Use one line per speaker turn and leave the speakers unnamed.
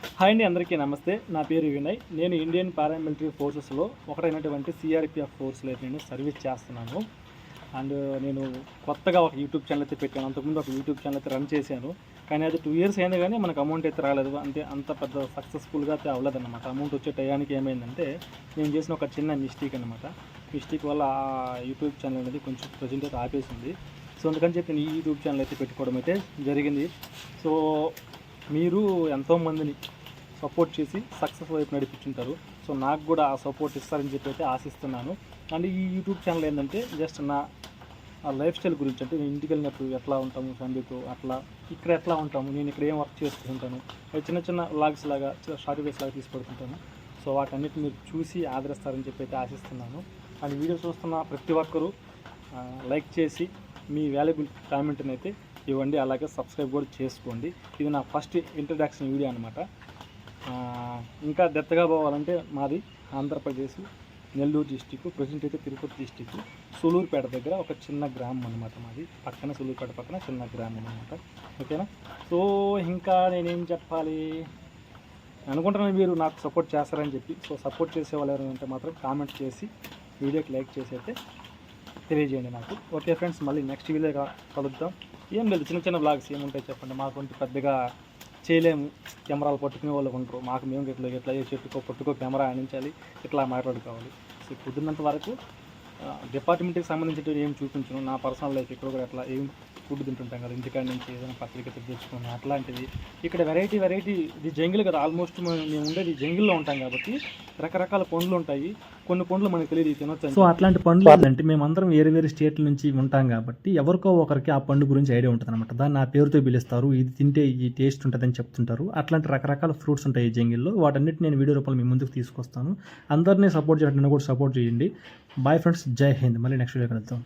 Hi అండి, అందరికీ నమస్తే. నా పేరు వినయ్. నేను ఇండియన్ పారామిలిటరీ ఫోర్సెస్లో ఒకటైనటువంటి సిఆర్పిఎఫ్ ఫోర్స్లో నేను సర్వీస్ చేస్తున్నాను. అండ్ నేను కొత్తగా ఒక యూట్యూబ్ ఛానల్ అయితే పెట్టాను. అంతకుముందు ఒక యూట్యూబ్ ఛానల్ అయితే రన్ చేశాను. కానీ అది 2 years అయింది, కానీ మనకు అమౌంట్ అయితే రాలేదు. అంత పెద్ద సక్సెస్ఫుల్గా అయితే అవ్వలేదన్నమాట. అమౌంట్ వచ్చే టయానికి ఏమైందంటే నేను చేసిన ఒక చిన్న మిస్టేక్ వల్ల ఆ యూట్యూబ్ ఛానల్ అనేది కొంచెం ప్రజెంట్ అయితే ఆపేసింది. సో అందుకని చెప్పి నేను ఈ యూట్యూబ్ ఛానల్ అయితే పెట్టుకోవడం అయితే జరిగింది. సో మీరు ఎంతోమందిని సపోర్ట్ చేసి సక్సెస్ వైపు నడిపించుంటారు. సో నాకు కూడా ఆ సపోర్ట్ ఇస్తారని చెప్పి అయితే ఆశిస్తున్నాను. అండ్ ఈ యూట్యూబ్ ఛానల్ ఏంటంటే జస్ట్ నా లైఫ్ స్టైల్ గురించి, అంటే నేను ఇంటికి వెళ్ళినప్పుడు ఎట్లా ఉంటాము ఫ్యామిలీతో, అట్లా ఇక్కడ ఎట్లా ఉంటాము, నేను ఇక్కడ ఏం వర్క్ చేసుకుంటాను, చిన్న చిన్న వ్లాగ్స్ లాగా షార్ట్ వీడియోస్ లాగా తీసి పెడుతుంటాను. సో వాటన్నిటి మీరు చూసి ఆదరిస్తారని చెప్పి అయితే ఆశిస్తున్నాను. అండ్ వీడియో చూస్తున్న ప్రతి ఒక్కరూ లైక్ చేసి మీ వాల్యుబుల్ కామెంట్ని అయితే ఇవ్వండి. అలాగే సబ్స్క్రైబ్ కూడా చేసుకోండి. ఇది నా ఫస్ట్ ఇంట్రడక్షన్ వీడియో అనమాట. ఇంకా డెప్త్గా పోవాలంటే మాది ఆంధ్రప్రదేశ్ నెల్లూరు డిస్టిక్, ప్రజెంట్ అయితే తిరుపతి డిస్టిక్ సూలూరుపేట దగ్గర ఒక చిన్న గ్రామం అనమాట మాది. పక్కన సూలూరుపేట పక్కన చిన్న గ్రామం అనమాట. ఓకేనా? సో ఇంకా నేనేం చెప్పాలి అనుకుంటున్నాను, మీరు నాకు సపోర్ట్ చేస్తారని చెప్పి. సో సపోర్ట్ చేసే వాళ్ళు ఎవరంటే మాత్రం కామెంట్ చేసి వీడియోకి లైక్ చేసి అయితే తెలియజేయండి నాకు. ఓకే ఫ్రెండ్స్, మళ్ళీ నెక్స్ట్ వీడియో కలుద్దాం. ఏం లేదు, చిన్న చిన్న వ్లాగ్స్ ఏముంటాయి చెప్పండి. మాకుంటే పెద్దగా చేయలేము, కెమెరాలు పట్టుకునే వాళ్ళు ఉంటారు. మాకు మేము ఇట్లా పట్టుకో కెమెరా ఆడించాలి, ఇట్లా మాట్లాడుకోవాలి. సో కుదిరినంత వరకు డిపార్ట్మెంట్కి సంబంధించిన ఏం చూపించను. నా పర్సనల్ లైఫ్ ఇక్కడ కూడా అట్లా ఏం ఫుడ్ తింటుంటాం కదా, ఇంటికాడ నుంచి ఏదైనా పత్రిక తెచ్చుకుని అట్లాంటిది. ఇక్కడ వెరైటీ ఇది జంగిల్ కదా, ఆల్మోస్ట్ మేము ఉండేది జంగిల్లో ఉంటాం కాబట్టి రకరకాల పండ్లు ఉంటాయి. కొన్ని పండ్లు మనకు తెలియదు తినొచ్చు. సో అట్లాంటి పండ్లు ఏంటంటే మేమందరం వేరే స్టేట్ల నుంచి ఉంటాం కాబట్టి ఎవరికో ఒకరికి ఆ పండు గురించి ఐడియా ఉంటుంది అనమాట. దాన్ని ఆ పేరుతో పిలుస్తారు, ఇది తింటే ఈ టేస్ట్ ఉంటుందని చెప్తుంటారు. అట్లాంటి రకరకాల ఫ్రూట్స్ ఉంటాయి ఈ జంగిల్లో. వాటన్నిటి నేను వీడియో రూపంలో మీ ముందుకు తీసుకొస్తాను. అందరినీ సపోర్ట్ చేయడం కూడా సపోర్ట్ చేయండి. బాయ్ ఫ్రెండ్స్, జై హింద్. మళ్ళీ నెక్స్ట్ వీడియో కలుద్దాం.